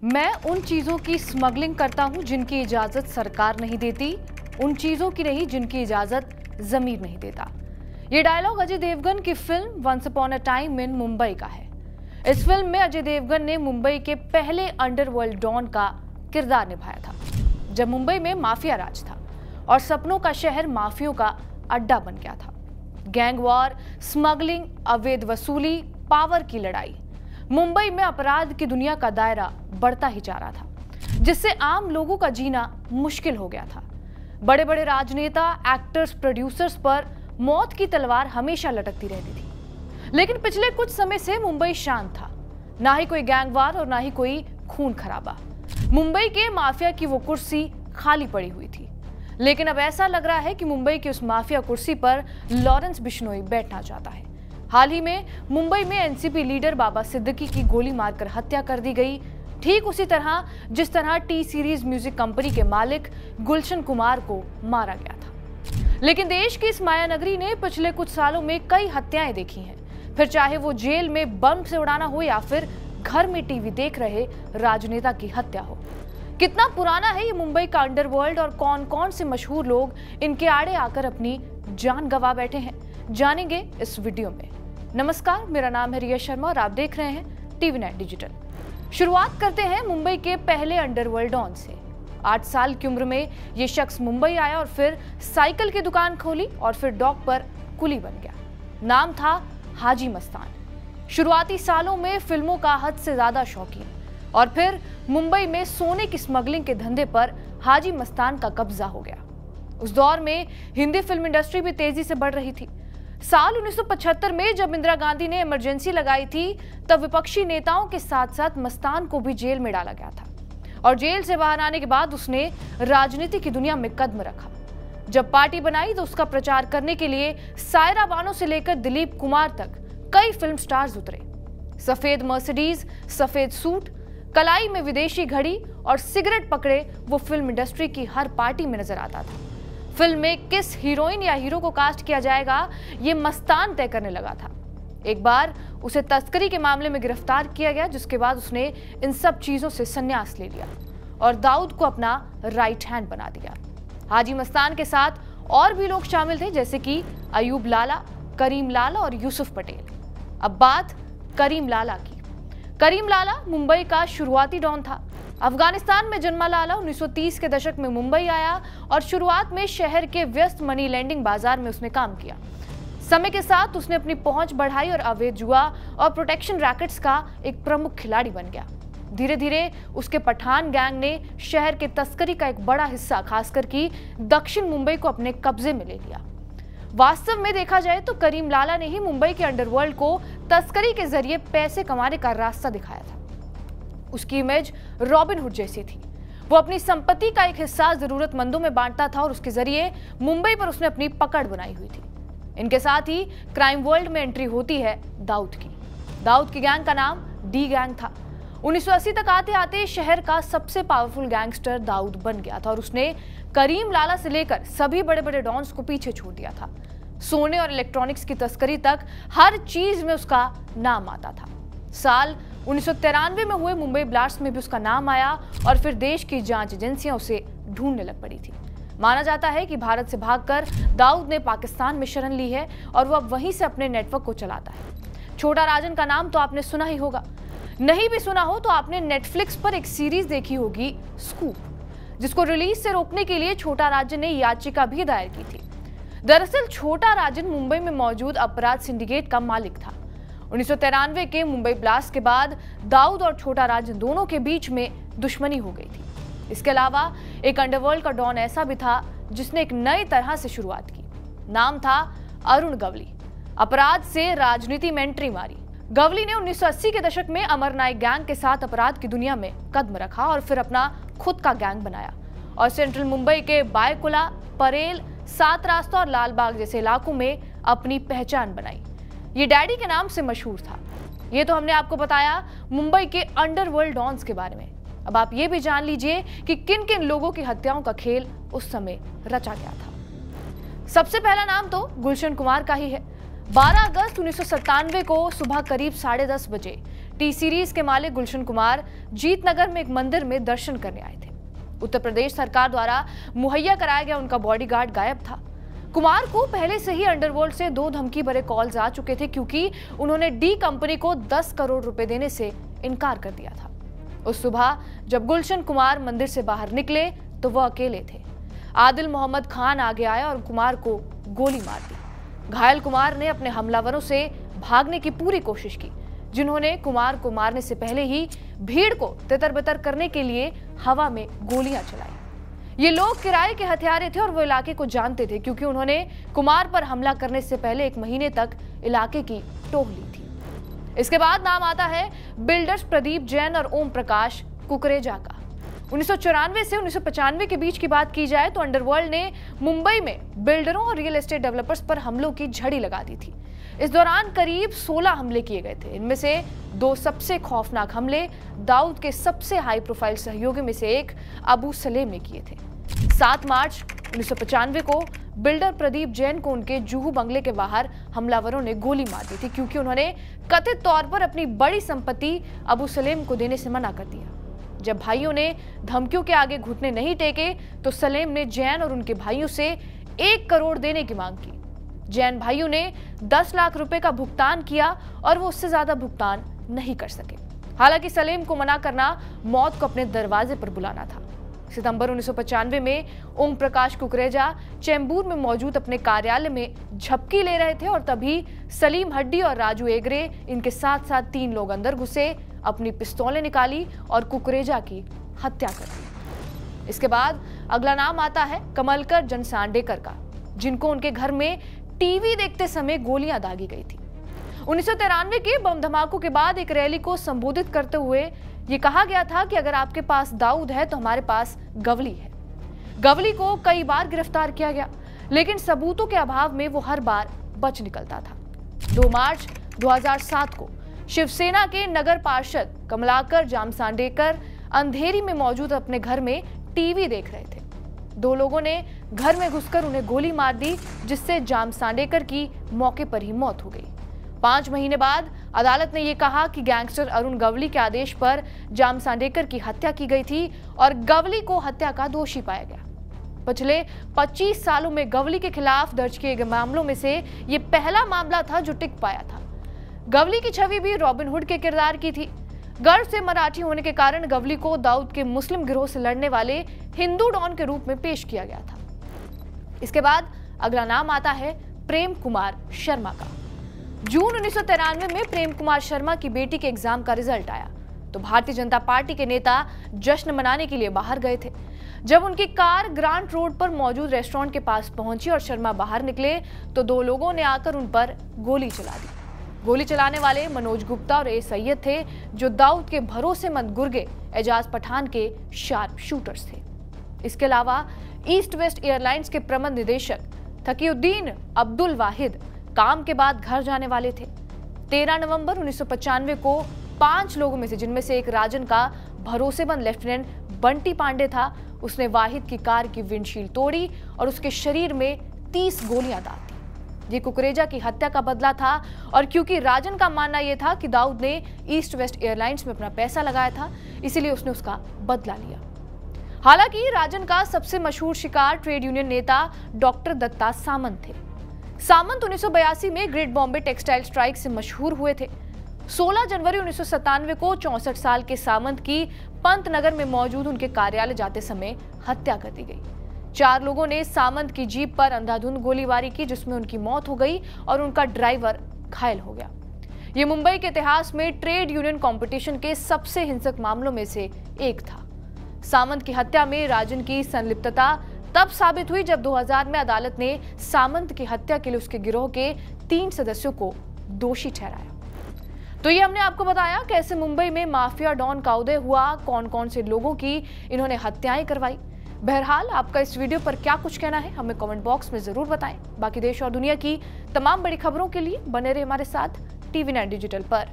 मैं उन चीजों की स्मगलिंग करता हूं जिनकी इजाजत सरकार नहीं देती, उन चीजों की नहीं जिनकी इजाजत जमीर नहीं देता। ये डायलॉग अजय देवगन की film once upon a time in Mumbai का है। इस फिल्म में अजय देवगन ने मुंबई के पहले अंडरवर्ल्ड डॉन का किरदार निभाया था, जब मुंबई में माफिया राज था और सपनों का शहर माफियों का अड्डा बन गया था। गैंग वॉर, स्मगलिंग, अवैध वसूली, पावर की लड़ाई, मुंबई में अपराध की दुनिया का दायरा बढ़ता ही जा रहा था, जिससे आम लोगों का जीना मुश्किल हो गया था। बड़े बड़े राजनेता, एक्टर्स, प्रोड्यूसर्स पर मौत की तलवार हमेशा लटकती रहती थी। लेकिन पिछले कुछ समय से मुंबई शांत था, ना ही कोई गैंगवार और ना ही कोई खून खराबा। मुंबई के माफिया की वो कुर्सी खाली पड़ी हुई थी, लेकिन अब ऐसा लग रहा है कि मुंबई की उस माफिया कुर्सी पर लॉरेंस बिश्नोई बैठना चाहता है। हाल ही में मुंबई में एनसीपी लीडर बाबा सिद्दीकी की गोली मारकर हत्या कर दी गई, ठीक उसी तरह जिस तरह टी सीरीज म्यूजिक कंपनी के मालिक गुलशन कुमार को मारा गया था। लेकिन देश की इस माया नगरी ने पिछले कुछ सालों में कई हत्याएं देखी हैं, फिर चाहे वो जेल में बम से उड़ाना हो या फिर घर में टीवी देख रहे राजनेता की हत्या हो। कितना पुराना है ये मुंबई का अंडरवर्ल्ड और कौन कौन से मशहूर लोग इनके आड़े आकर अपनी जान गंवा बैठे हैं, जानेंगे इस वीडियो में। नमस्कार, मेरा नाम है रिया शर्मा और आप देख रहे हैं टीवी 9 डिजिटल। शुरुआत करते हैं मुंबई के पहले अंडरवर्ल्ड डॉन से। 8 साल की उम्र में ये शख्स मुंबई आया और फिर साइकिल की दुकान खोली और फिर डॉक पर कुली बन गया। नाम था हाजी मस्तान। शुरुआती सालों में फिल्मों का हद से ज्यादा शौकीन और फिर मुंबई में सोने की स्मगलिंग के धंधे पर हाजी मस्तान का कब्जा हो गया। उस दौर में हिंदी फिल्म इंडस्ट्री भी तेजी से बढ़ रही थी। साल 1975 में जब इंदिरा गांधी ने इमरजेंसी लगाई थी, तब विपक्षी नेताओं के साथ साथ मस्तान को भी जेल में डाला गया था और जेल से बाहर आने के बाद उसने राजनीति की दुनिया में कदम रखा। जब पार्टी बनाई तो उसका प्रचार करने के लिए सायरा बानो से लेकर दिलीप कुमार तक कई फिल्म स्टार्स उतरे। सफेद मर्सिडीज, सफेद सूट, कलाई में विदेशी घड़ी और सिगरेट पकड़े वो फिल्म इंडस्ट्री की हर पार्टी में नजर आता था। फिल्म में किस हीरोइन या हीरो को कास्ट किया जाएगा, ये मस्तान तय करने लगा था। एक बार उसे तस्करी के मामले में गिरफ्तार किया गया, जिसके बाद उसने इन सब चीजों से संन्यास ले लिया और दाऊद को अपना राइट हैंड बना दिया। हाजी मस्तान के साथ और भी लोग शामिल थे, जैसे कि अयूब लाला, करीम लाला और यूसुफ पटेल। अब बात करीम लाला की। करीम लाला मुंबई का शुरुआती डॉन था। अफगानिस्तान में जन्मा लाला 1930 के दशक में मुंबई आया और शुरुआत में शहर के व्यस्त मनी लैंडिंग बाजार में उसने काम किया। समय के साथ उसने अपनी पहुंच बढ़ाई और अवैध जुआ और प्रोटेक्शन रैकेट्स का एक प्रमुख खिलाड़ी बन गया। धीरे धीरे उसके पठान गैंग ने शहर के तस्करी का एक बड़ा हिस्सा, खासकर कि दक्षिण मुंबई को अपने कब्जे में ले लिया। वास्तव में देखा जाए तो करीम लाला ने ही मुंबई के अंडरवर्ल्ड को तस्करी के जरिए पैसे कमाने का रास्ता दिखाया था। उसकी इमेज रॉबिन हुड जैसी थी। वो अपनी संपत्ति का एक हिस्सा जरूरतमंदों में बांटता था और उसके जरिए मुंबई पर उसने अपनी पकड़ बनाई हुई थी। इनके साथ ही क्राइम वर्ल्ड में एंट्री होती है दाऊद की। दाऊद की गैंग का नाम डी गैंग था। 1980 तक आते आते शहर का सबसे पावरफुल गैंगस्टर दाऊद बन गया था और उसने करीम लाला से लेकर सभी बड़े बड़े डॉन्स को पीछे छोड़ दिया था। सोने और इलेक्ट्रॉनिक्स की तस्करी तक हर चीज में उसका नाम आता था। साल 1993 में हुए मुंबई ब्लास्ट में भी उसका नाम आया और फिर देश की जांच एजेंसियां उसे ढूंढने लग पड़ी थी। माना जाता है कि भारत से भागकर दाऊद ने पाकिस्तान में शरण ली है और वो अब वहीं से अपने नेटवर्क को चलाता है। छोटा राजन का नाम तो आपने सुना ही होगा। नहीं भी सुना हो तो आपने नेटफ्लिक्स पर एक सीरीज देखी होगी, स्कूप, जिसको रिलीज से रोकने के लिए छोटा राजन ने याचिका भी दायर की थी। दरअसल छोटा राजन मुंबई में मौजूद अपराध सिंडिकेट का मालिक था। 1993 के मुंबई ब्लास्ट के बाद दाऊद और छोटा राजन दोनों के बीच में दुश्मनी हो गई थी। इसके अलावा एक अंडरवर्ल्ड का डॉन ऐसा भी था जिसने एक नई तरह से शुरुआत की। नाम था अरुण गवली। अपराध से राजनीति में एंट्री मारी। गवली ने 1980 के दशक में अमर नायक गैंग के साथ अपराध की दुनिया में कदम रखा और फिर अपना खुद का गैंग बनाया और सेंट्रल मुंबई के बायकुला, परेल, सात रास्ता और लालबाग जैसे इलाकों में अपनी पहचान बनाई। ये डैडी के नाम से मशहूर था। ये तो हमने आपको बताया मुंबई के अंडरवर्ल्ड डॉन्स के बारे में। अब आप ये भी जान लीजिए कि किन किन लोगों की हत्याओं का खेल उस समय रचा गया था। सबसे पहला नाम तो गुलशन कुमार का ही है। 12 अगस्त 1997 को सुबह करीब 10:30 बजे टी सीरीज के मालिक गुलशन कुमार जीतनगर में एक मंदिर में दर्शन करने आए थे। उत्तर प्रदेश सरकार द्वारा मुहैया कराया गया उनका बॉडीगार्ड गायब था। कुमार को पहले से ही अंडरवर्ल्ड से 2 धमकी भरे कॉल्स आ चुके थे, क्योंकि उन्होंने डी कंपनी को 10 करोड़ रुपए देने से इनकार कर दिया था। उस सुबह जब गुलशन कुमार मंदिर से बाहर निकले तो वह अकेले थे। आदिल मोहम्मद खान आगे आया और कुमार को गोली मार दी। घायल कुमार ने अपने हमलावरों से भागने की पूरी कोशिश की, जिन्होंने कुमार को मारने से पहले ही भीड़ को तितर-बितर करने के लिए हवा में गोलियां चलाई। ये लोग किराए के हथियारे थे और वो इलाके को जानते थे, क्योंकि उन्होंने कुमार पर हमला करने से पहले 1 महीने तक इलाके की टोह ली थी। इसके बाद नाम आता है बिल्डर्स प्रदीप जैन और ओम प्रकाश कुकरेजा का। 1994 से 1995 के बीच की बात की जाए तो अंडरवर्ल्ड ने मुंबई में बिल्डरों और रियल एस्टेट डेवलपर्स पर हमलों की झड़ी लगा दी थी। इस दौरान करीब 16 हमले किए गए थे। इनमें से 2 सबसे खौफनाक हमले दाऊद के सबसे हाई प्रोफाइल सहयोगी में से एक अबू सलेम ने किए थे। 7 मार्च 1995 को बिल्डर प्रदीप जैन को उनके जुहू बंगले के बाहर हमलावरों ने गोली मार दी थी, क्योंकि उन्होंने कथित तौर पर अपनी बड़ी संपत्ति अबू सलेम को देने से मना कर दिया। जब भाइयों ने धमकियों के आगे घुटने नहीं टेके तो सलेम ने जैन और उनके भाइयों से 1 करोड़ देने की मांग की। जैन भाइयों ने 10 लाख रुपए का भुगतान किया और वो उससे ज्यादा भुगतान नहीं कर सके। हालांकि सलेम को मना करना मौत को अपने दरवाजे पर बुलाना था। सितंबर 1995 में ओम प्रकाश कुकरेजा चेंबूर में मौजूद अपने कार्यालय में झपकी ले रहे थे और तभी सलीम हड्डी और राजू एगरे इनके साथ साथ 3 लोग अंदर घुसे, अपनी पिस्तौलें निकाली और कुकरेजा की हत्या कर दी। इसके बाद अगला नाम आता है कमलकर जनसांडेकर का, जिनको उनके घर में टीवी देखते समय गोलियां दागी गई थी। 1993 के बम धमाकों के बाद एक रैली को संबोधित करते हुए ये कहा गया था कि अगर आपके पास दाऊद है तो हमारे पास गवली है। गवली को कई बार गिरफ्तार किया गया, लेकिन सबूतों के अभाव में वो हर बार बच निकलता था। 2 मार्च 2007 को शिवसेना के नगर पार्षद कमलाकर जामसांडेकर अंधेरी में मौजूद अपने घर में टीवी देख रहे थे। 2 लोगों ने घर में घुसकर उन्हें गोली मार दी, जिससे जामसांडेकर की मौके पर ही मौत हो गई। 5 महीने बाद अदालत ने यह कहा कि गैंगस्टर अरुण गवली के आदेश पर जामसांडेकर की हत्या की गई थी और गवली को हत्या का दोषी पाया गया। पिछले 25 सालों में गवली के खिलाफ दर्ज किए गए मामलों में से यह पहला मामला था जो टिक पाया था। गवली की छवि भी रॉबिन हुड के किरदार की थी। गर्व से मराठी होने के कारण गवली को दाऊद के मुस्लिम गिरोह से लड़ने वाले हिंदू डॉन के रूप में पेश किया गया था। इसके बाद अगला नाम आता है प्रेम कुमार शर्मा का। जून 1993 में प्रेम कुमार शर्मा की बेटी के एग्जाम का रिजल्ट आया तो भारतीय जनता पार्टी के नेता जश्न मनाने के लिए बाहर गए थे। जब उनकी कार ग्रांट रोड पर मौजूद रेस्टोरेंट के पास पहुंची और शर्मा बाहर निकले तो 2 लोगों ने आकर उन पर गोली चला दी। गोली चलाने वाले मनोज गुप्ता और ए सैयद थे, जो दाऊद के भरोसेमंद गुर्गे एजाज पठान के शार्प शूटर्स थे। इसके अलावा ईस्ट वेस्ट एयरलाइंस के प्रबंध निदेशक तकीउद्दीन अब्दुल वाहिद काम के बाद घर जाने वाले थे। 13 नवंबर 1995 को 5 लोगों में से, जिनमें से एक राजन का भरोसेमंद लेफ्टिनेंट बंटी पांडे था, उसने वाहिद की कार की विंडशील्ड तोड़ी और उसके शरीर में 30 गोलियां दाग दी। ये कुकरेजा की हत्या का बदला था और क्योंकि राजन का मानना यह था कि दाऊद ने ईस्ट वेस्ट एयरलाइंस में अपना पैसा लगाया था, इसीलिए उसने उसका बदला लिया। हालांकि राजन का सबसे मशहूर शिकार ट्रेड यूनियन नेता डॉक्टर दत्ता सामंत थे। सामंत 1982 में ग्रेट बॉम्बे टेक्सटाइल स्ट्राइक से मशहूर हुए थे। 16 जनवरी 1997 को 64 साल के सामंत की पंतनगर में मौजूद उनके कार्यालय जाते समय हत्या कर दी गई। 4 लोगों ने सामंत की जीप पर अंधाधुंध गोलीबारी की, जिसमें उनकी मौत हो गई और उनका ड्राइवर घायल हो गया। ये मुंबई के इतिहास में ट्रेड यूनियन कंपटीशन के सबसे हिंसक मामलों में से एक था। सामंत की हत्या में राजन की संलिप्तता तब साबित हुई जब 2000 में अदालत ने सामंत की हत्या के लिए उसके गिरोह के 3 सदस्यों को दोषी ठहराया। तो ये हमने आपको बताया कैसे मुंबई में माफिया डॉन का उदय हुआ, कौन कौन से लोगों की इन्होंने हत्याएं करवाई। बहरहाल आपका इस वीडियो पर क्या कुछ कहना है हमें कमेंट बॉक्स में जरूर बताएं। बाकी देश और दुनिया की तमाम बड़ी खबरों के लिए बने रहे हमारे साथ TV9 डिजिटल पर।